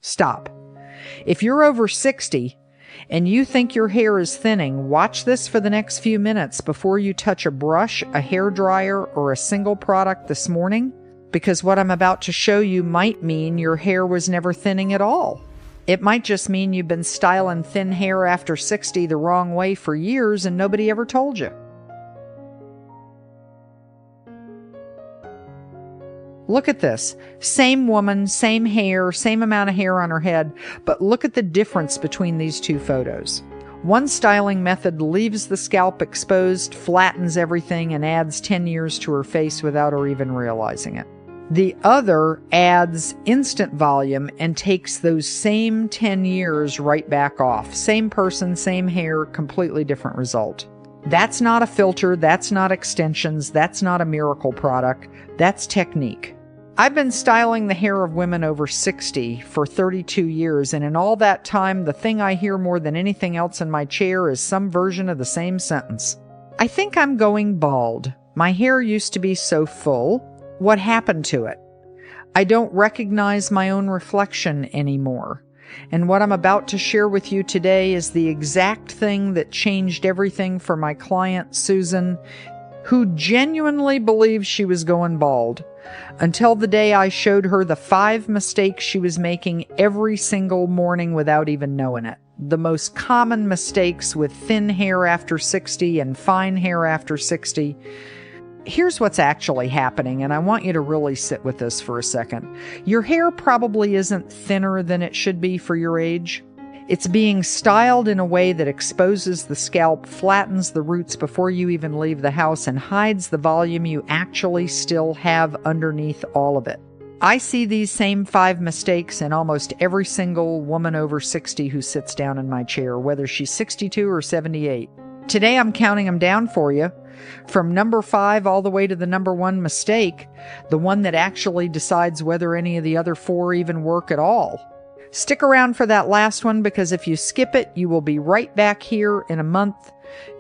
Stop. If you're over 60 and you think your hair is thinning, watch this for the next few minutes before you touch a brush, a hair dryer, or a single product this morning, because what I'm about to show you might mean your hair was never thinning at all. It might just mean you've been styling thin hair after 60 the wrong way for years and nobody ever told you. Look at this. Same woman, same hair, same amount of hair on her head, but look at the difference between these two photos. One styling method leaves the scalp exposed, flattens everything, and adds 10 years to her face without her even realizing it. The other adds instant volume and takes those same 10 years right back off. Same person, same hair, completely different result. That's not a filter, that's not extensions, that's not a miracle product, that's technique. I've been styling the hair of women over 60 for 32 years, and in all that time, the thing I hear more than anything else in my chair is some version of the same sentence. I think I'm going bald. My hair used to be so full. What happened to it? I don't recognize my own reflection anymore. And what I'm about to share with you today is the exact thing that changed everything for my client, Susan, who genuinely believed she was going bald, until the day I showed her the 5 mistakes she was making every single morning without even knowing it. The most common mistakes with thin hair after 60 and fine hair after 60. Here's what's actually happening, and I want you to really sit with this for a second. Your hair probably isn't thinner than it should be for your age. It's being styled in a way that exposes the scalp, flattens the roots before you even leave the house, and hides the volume you actually still have underneath all of it. I see these same 5 mistakes in almost every single woman over 60 who sits down in my chair, whether she's 62 or 78. Today I'm counting them down for you. From number 5 all the way to the number 1 mistake, the one that actually decides whether any of the other 4 even work at all. Stick around for that last one, because if you skip it, you will be right back here in a month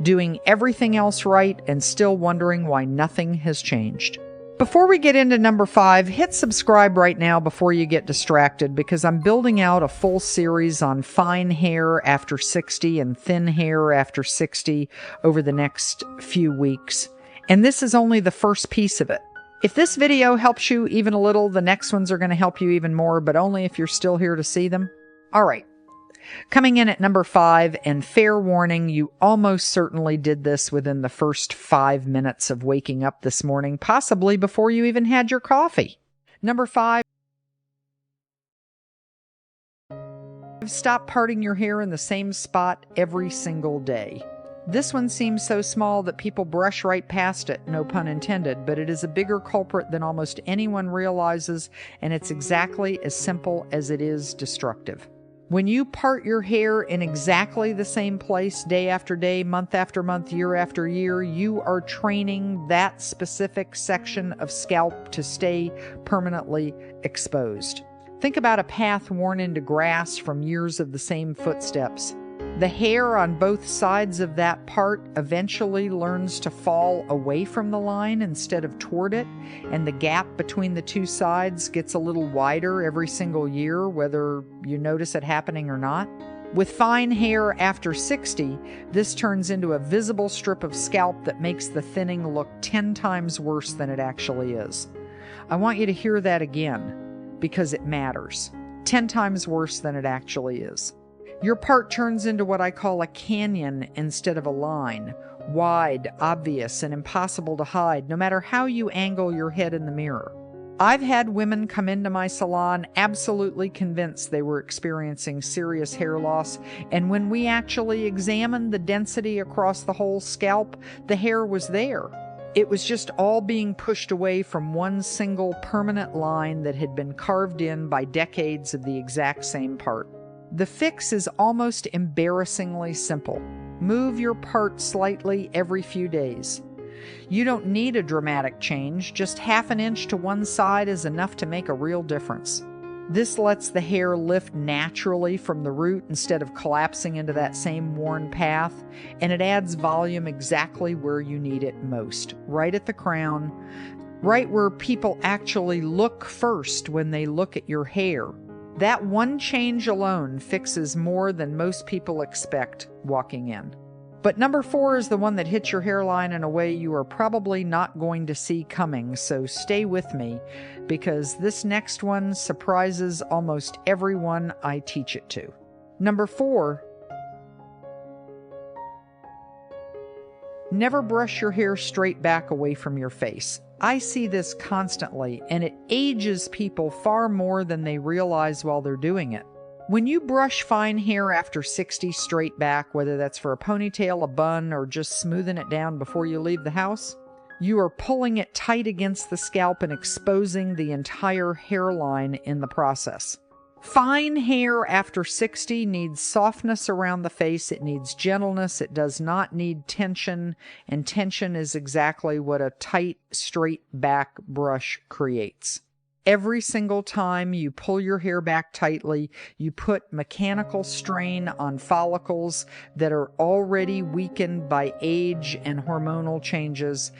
doing everything else right and still wondering why nothing has changed. Before we get into number 5, hit subscribe right now before you get distracted, because I'm building out a full series on fine hair after 60 and thin hair after 60 over the next few weeks. And this is only the first piece of it. If this video helps you even a little, the next ones are going to help you even more, but only if you're still here to see them. All right. Coming in at number 5, and fair warning, you almost certainly did this within the first 5 minutes of waking up this morning, possibly before you even had your coffee. Number 5, stop parting your hair in the same spot every single day. This one seems so small that people brush right past it, no pun intended, but it is a bigger culprit than almost anyone realizes, and it's exactly as simple as it is destructive. When you part your hair in exactly the same place day after day, month after month, year after year, you are training that specific section of scalp to stay permanently exposed. Think about a path worn into grass from years of the same footsteps. The hair on both sides of that part eventually learns to fall away from the line instead of toward it, and the gap between the two sides gets a little wider every single year, whether you notice it happening or not. With fine hair after 60, this turns into a visible strip of scalp that makes the thinning look 10 times worse than it actually is. I want you to hear that again, because it matters. 10 times worse than it actually is. Your part turns into what I call a canyon instead of a line. Wide, obvious, and impossible to hide, no matter how you angle your head in the mirror. I've had women come into my salon absolutely convinced they were experiencing serious hair loss, and when we actually examined the density across the whole scalp, the hair was there. It was just all being pushed away from one single permanent line that had been carved in by decades of the exact same part. The fix is almost embarrassingly simple. Move your part slightly every few days. You don't need a dramatic change, just half an inch to one side is enough to make a real difference. This lets the hair lift naturally from the root instead of collapsing into that same worn path, and it adds volume exactly where you need it most, right at the crown, right where people actually look first when they look at your hair. That one change alone fixes more than most people expect walking in. But number 4 is the one that hits your hairline in a way you are probably not going to see coming, so stay with me, because this next one surprises almost everyone I teach it to. Number 4, never brush your hair straight back away from your face. I see this constantly, and it ages people far more than they realize while they're doing it. When you brush fine hair after 60 straight back, whether that's for a ponytail, a bun, or just smoothing it down before you leave the house, you are pulling it tight against the scalp and exposing the entire hairline in the process. Fine hair after 60 needs softness around the face. It needs gentleness. It does not need tension, and tension is exactly what a tight, straight back brush creates. Every single time you pull your hair back tightly, you put mechanical strain on follicles that are already weakened by age and hormonal changes.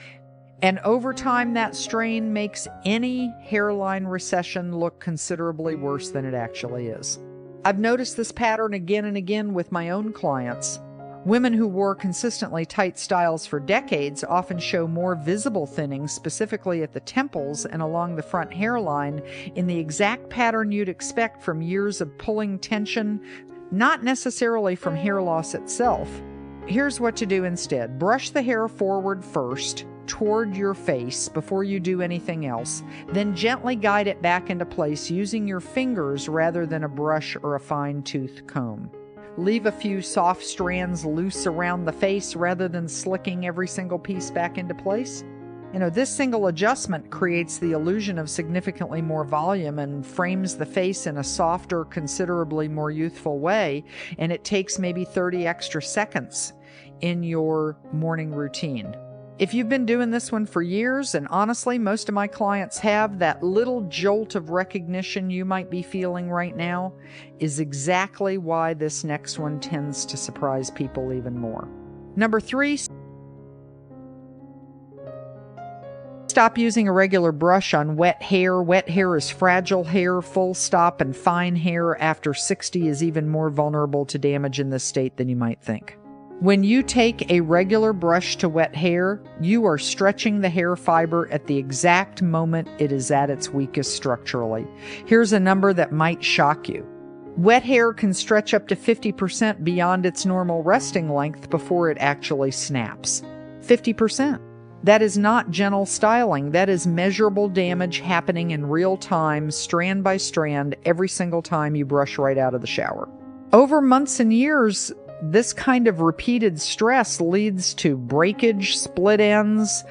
And over time, that strain makes any hairline recession look considerably worse than it actually is. I've noticed this pattern again and again with my own clients. Women who wore consistently tight styles for decades often show more visible thinning, specifically at the temples and along the front hairline, in the exact pattern you'd expect from years of pulling tension, not necessarily from hair loss itself. Here's what to do instead. Brush the hair forward first, toward your face before you do anything else. Then gently guide it back into place using your fingers rather than a brush or a fine-tooth comb. Leave a few soft strands loose around the face rather than slicking every single piece back into place. This single adjustment creates the illusion of significantly more volume and frames the face in a softer, considerably more youthful way, and it takes maybe 30 extra seconds in your morning routine. If you've been doing this one for years, and honestly, most of my clients have, that little jolt of recognition you might be feeling right now is exactly why this next one tends to surprise people even more. Number 3, stop using a regular brush on wet hair. Wet hair is fragile hair, full stop, and fine hair after 60 is even more vulnerable to damage in this state than you might think. When you take a regular brush to wet hair, you are stretching the hair fiber at the exact moment it is at its weakest structurally. Here's a number that might shock you. Wet hair can stretch up to 50% beyond its normal resting length before it actually snaps. 50%. That is not gentle styling. That is measurable damage happening in real time, strand by strand, every single time you brush right out of the shower. Over months and years, this kind of repeated stress leads to breakage, split ends,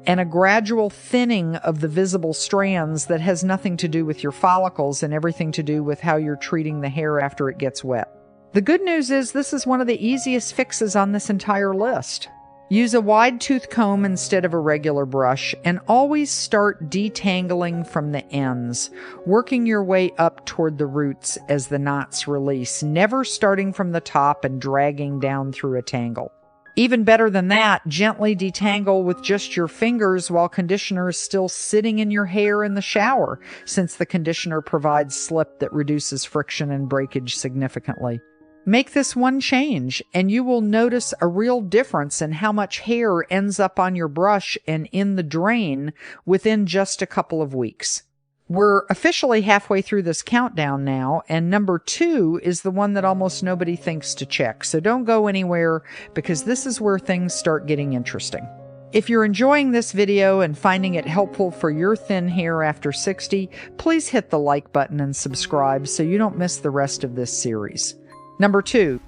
and a gradual thinning of the visible strands that has nothing to do with your follicles and everything to do with how you're treating the hair after it gets wet. The good news is this is one of the easiest fixes on this entire list. Use a wide tooth comb instead of a regular brush, and always start detangling from the ends, working your way up toward the roots as the knots release, never starting from the top and dragging down through a tangle. Even better than that, gently detangle with just your fingers while conditioner is still sitting in your hair in the shower, since the conditioner provides slip that reduces friction and breakage significantly. Make this one change, and you will notice a real difference in how much hair ends up on your brush and in the drain within just a couple of weeks. We're officially halfway through this countdown now, and number 2 is the one that almost nobody thinks to check. So don't go anywhere, because this is where things start getting interesting. If you're enjoying this video and finding it helpful for your thin hair after 60, please hit the like button and subscribe so you don't miss the rest of this series. Number 2,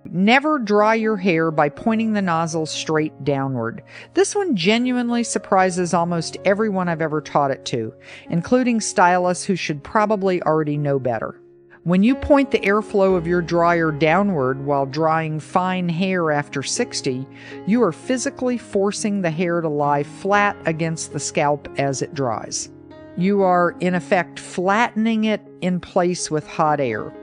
never dry your hair by pointing the nozzle straight downward. This one genuinely surprises almost everyone I've ever taught it to, including stylists who should probably already know better. When you point the airflow of your dryer downward while drying fine hair after 60, you are physically forcing the hair to lie flat against the scalp as it dries. You are, in effect, flattening it in place with hot air,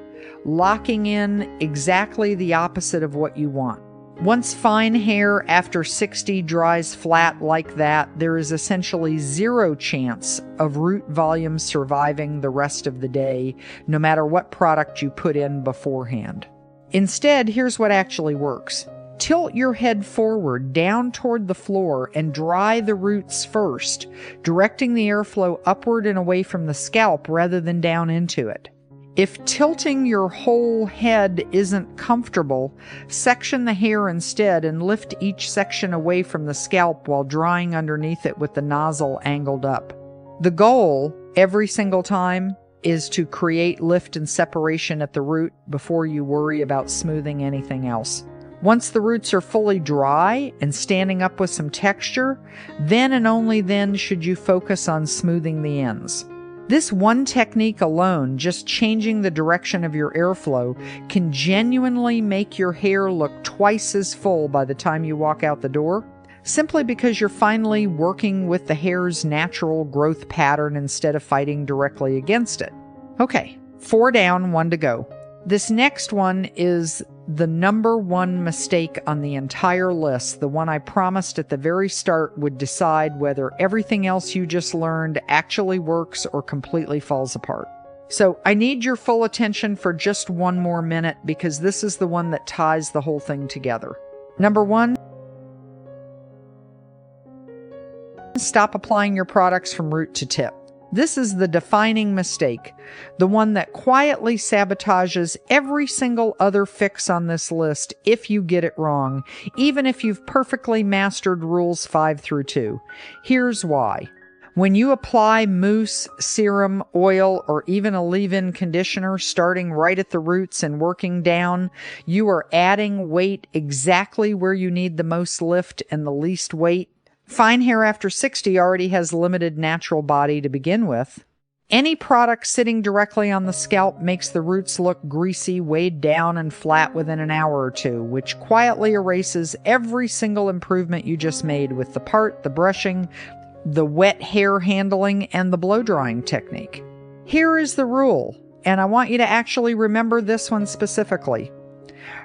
locking in exactly the opposite of what you want. Once fine hair after 60 dries flat like that, there is essentially zero chance of root volume surviving the rest of the day, no matter what product you put in beforehand. Instead, here's what actually works. Tilt your head forward down toward the floor and dry the roots first, directing the airflow upward and away from the scalp rather than down into it. If tilting your whole head isn't comfortable, section the hair instead and lift each section away from the scalp while drying underneath it with the nozzle angled up. The goal, every single time, is to create lift and separation at the root before you worry about smoothing anything else. Once the roots are fully dry and standing up with some texture, then and only then should you focus on smoothing the ends. This one technique alone, just changing the direction of your airflow, can genuinely make your hair look twice as full by the time you walk out the door, simply because you're finally working with the hair's natural growth pattern instead of fighting directly against it. Okay, 4 down, 1 to go. This next one is the number one mistake on the entire list, the one I promised at the very start would decide whether everything else you just learned actually works or completely falls apart. So I need your full attention for just 1 more minute because this is the one that ties the whole thing together. Number 1, stop applying your products from root to tip. This is the defining mistake, the one that quietly sabotages every single other fix on this list if you get it wrong, even if you've perfectly mastered rules 5 through 2. Here's why. When you apply mousse, serum, oil, or even a leave-in conditioner starting right at the roots and working down, you are adding weight exactly where you need the most lift and the least weight. Fine hair after 60 already has limited natural body to begin with. Any product sitting directly on the scalp makes the roots look greasy, weighed down, and flat within an hour or two, which quietly erases every single improvement you just made with the part, the brushing, the wet hair handling, and the blow-drying technique. Here is the rule, and I want you to actually remember this one specifically.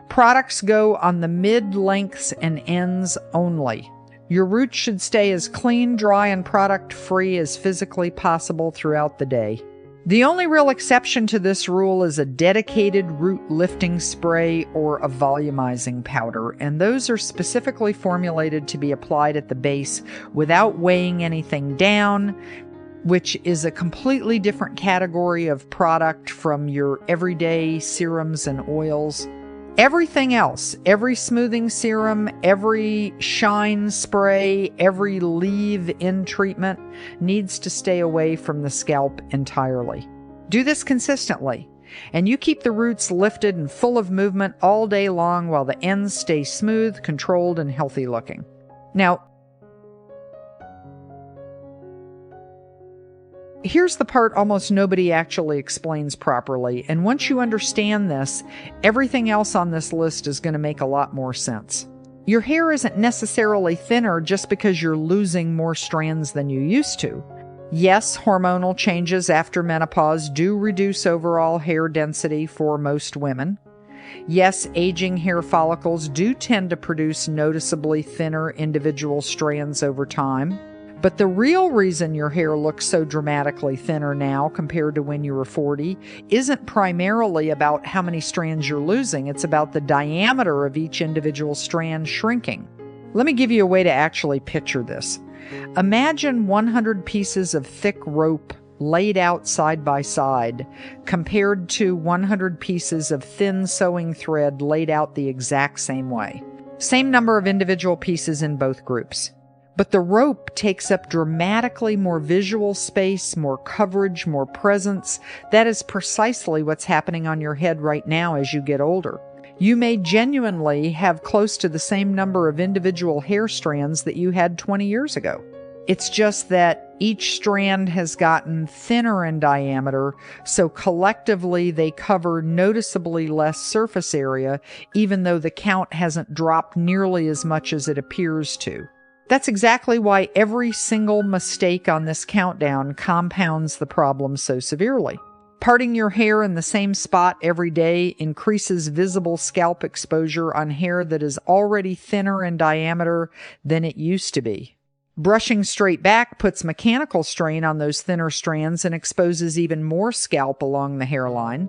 Products go on the mid-lengths and ends only. Your roots should stay as clean, dry, and product-free as physically possible throughout the day. The only real exception to this rule is a dedicated root lifting spray or a volumizing powder, and those are specifically formulated to be applied at the base without weighing anything down, which is a completely different category of product from your everyday serums and oils. Everything else, every smoothing serum, every shine spray, every leave-in treatment needs to stay away from the scalp entirely. Do this consistently, and you keep the roots lifted and full of movement all day long while the ends stay smooth, controlled, and healthy looking. Now, here's the part almost nobody actually explains properly, and once you understand this, everything else on this list is going to make a lot more sense. Your hair isn't necessarily thinner just because you're losing more strands than you used to. Yes, hormonal changes after menopause do reduce overall hair density for most women. Yes, aging hair follicles do tend to produce noticeably thinner individual strands over time. But the real reason your hair looks so dramatically thinner now compared to when you were 40 isn't primarily about how many strands you're losing. It's about the diameter of each individual strand shrinking. Let me give you a way to actually picture this. Imagine 100 pieces of thick rope laid out side by side compared to 100 pieces of thin sewing thread laid out the exact same way. Same number of individual pieces in both groups. But the rope takes up dramatically more visual space, more coverage, more presence. That is precisely what's happening on your head right now as you get older. You may genuinely have close to the same number of individual hair strands that you had 20 years ago. It's just that each strand has gotten thinner in diameter, so collectively they cover noticeably less surface area, even though the count hasn't dropped nearly as much as it appears to. That's exactly why every single mistake on this countdown compounds the problem so severely. Parting your hair in the same spot every day increases visible scalp exposure on hair that is already thinner in diameter than it used to be. Brushing straight back puts mechanical strain on those thinner strands and exposes even more scalp along the hairline.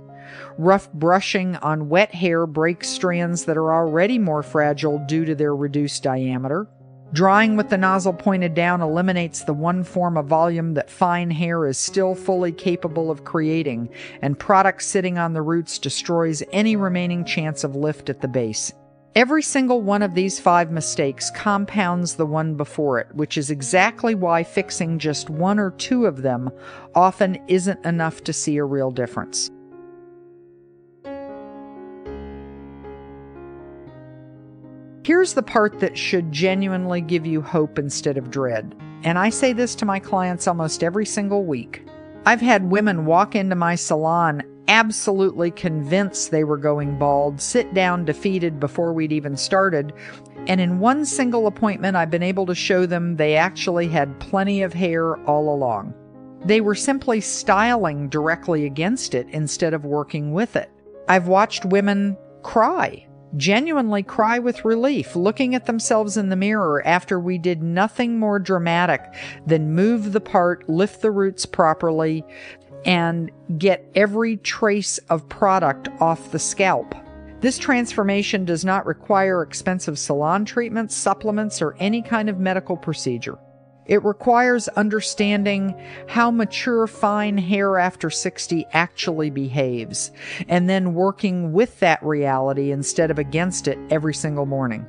Rough brushing on wet hair breaks strands that are already more fragile due to their reduced diameter. Drying with the nozzle pointed down eliminates the one form of volume that fine hair is still fully capable of creating, and product sitting on the roots destroys any remaining chance of lift at the base. Every single one of these 5 mistakes compounds the one before it, which is exactly why fixing just 1 or 2 of them often isn't enough to see a real difference. Here's the part that should genuinely give you hope instead of dread, and I say this to my clients almost every single week. I've had women walk into my salon absolutely convinced they were going bald, sit down defeated before we'd even started, and in one single appointment I've been able to show them they actually had plenty of hair all along. They were simply styling directly against it instead of working with it. I've watched women cry, genuinely cry with relief, looking at themselves in the mirror after we did nothing more dramatic than move the part, lift the roots properly, and get every trace of product off the scalp. This transformation does not require expensive salon treatments, supplements, or any kind of medical procedure. It requires understanding how mature fine hair after 60 actually behaves, and then working with that reality instead of against it every single morning.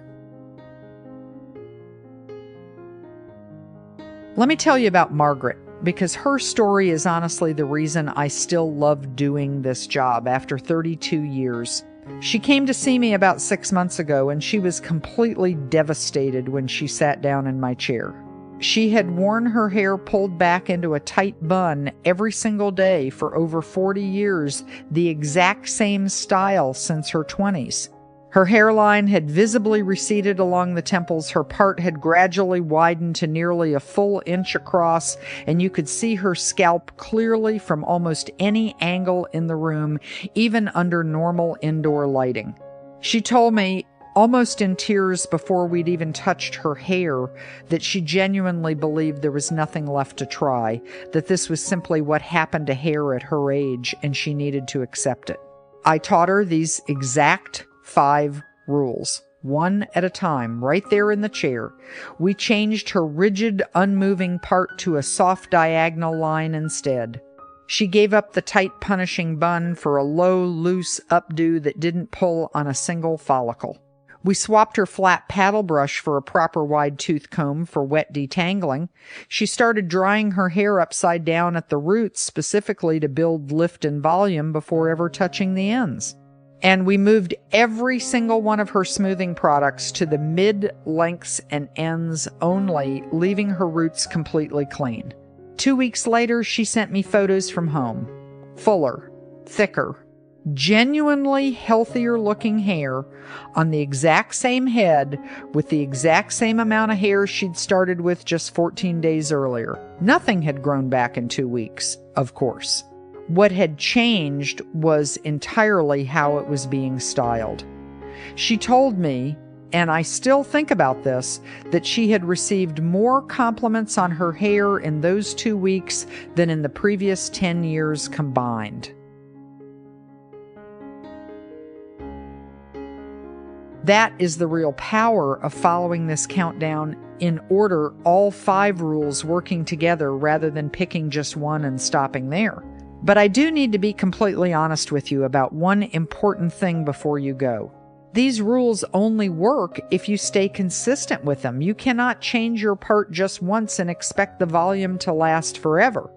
Let me tell you about Margaret, because her story is honestly the reason I still love doing this job after 32 years. She came to see me about 6 months ago, and she was completely devastated when she sat down in my chair. She had worn her hair pulled back into a tight bun every single day for over 40 years, the exact same style since her 20s. Her hairline had visibly receded along the temples, her part had gradually widened to nearly a full inch across, and you could see her scalp clearly from almost any angle in the room, even under normal indoor lighting. She told me, almost in tears before we'd even touched her hair, that she genuinely believed there was nothing left to try, that this was simply what happened to hair at her age, and she needed to accept it. I taught her these exact 5 rules, one at a time, right there in the chair. We changed her rigid, unmoving part to a soft diagonal line instead. She gave up the tight, punishing bun for a low, loose updo that didn't pull on a single follicle. We swapped her flat paddle brush for a proper wide tooth comb for wet detangling. She started drying her hair upside down at the roots specifically to build lift and volume before ever touching the ends. And we moved every single one of her smoothing products to the mid-lengths and ends only, leaving her roots completely clean. 2 weeks later, she sent me photos from home. Fuller, thicker, genuinely healthier looking hair on the exact same head with the exact same amount of hair she'd started with just 14 days earlier. Nothing had grown back in 2 weeks, of course. What had changed was entirely how it was being styled. She told me, and I still think about this, that she had received more compliments on her hair in those 2 weeks than in the previous 10 years combined. That is the real power of following this countdown in order, all 5 rules working together rather than picking just one and stopping there. But I do need to be completely honest with you about one important thing before you go. These rules only work if you stay consistent with them. You cannot change your part just once and expect the volume to last forever.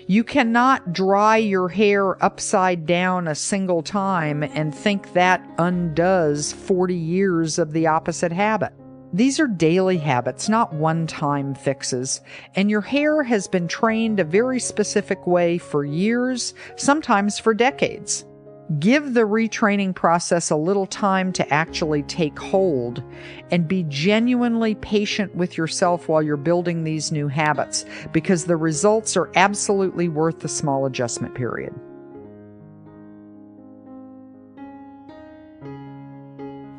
You cannot dry your hair upside down a single time and think that undoes 40 years of the opposite habit. These are daily habits, not one-time fixes, and your hair has been trained a very specific way for years, sometimes for decades. Give the retraining process a little time to actually take hold, and be genuinely patient with yourself while you're building these new habits, because the results are absolutely worth the small adjustment period.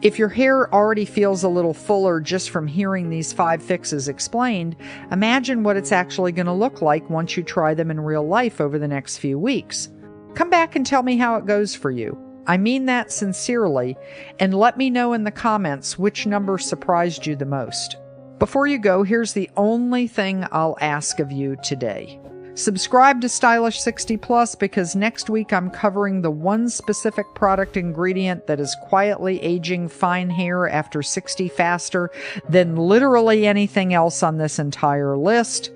If your hair already feels a little fuller just from hearing these 5 fixes explained, imagine what it's actually going to look like once you try them in real life over the next few weeks. Come back and tell me how it goes for you. I mean that sincerely, and let me know in the comments which number surprised you the most. Before you go, here's the only thing I'll ask of you today. Subscribe to Stylish 60 Plus because next week I'm covering the one specific product ingredient that is quietly aging fine hair after 60 faster than literally anything else on this entire list,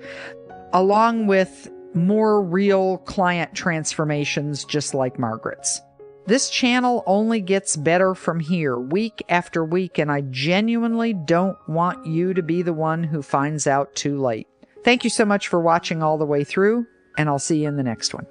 along with more real client transformations just like Margaret's. This channel only gets better from here week after week, and I genuinely don't want you to be the one who finds out too late. Thank you so much for watching all the way through, and I'll see you in the next one.